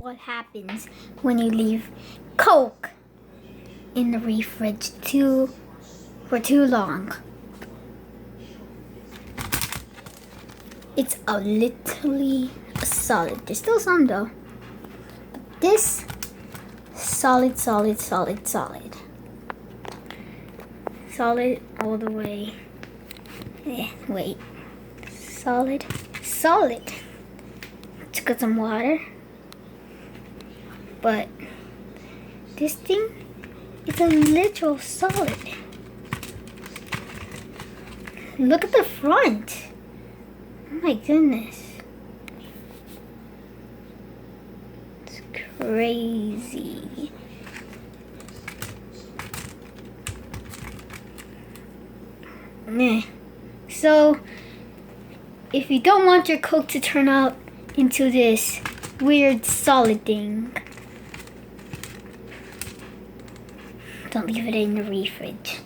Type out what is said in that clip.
what happens when you leave Coke in the refrige for too long. It's literally a solid. There's still some though. But this solid. Solid all the way. Wait. Solid. Took some water. But this thing is a literal solid. Look at the front. Oh my goodness. It's crazy. So, if you don't want your Coke to turn out into this weird solid thing, don't leave it in the refrige.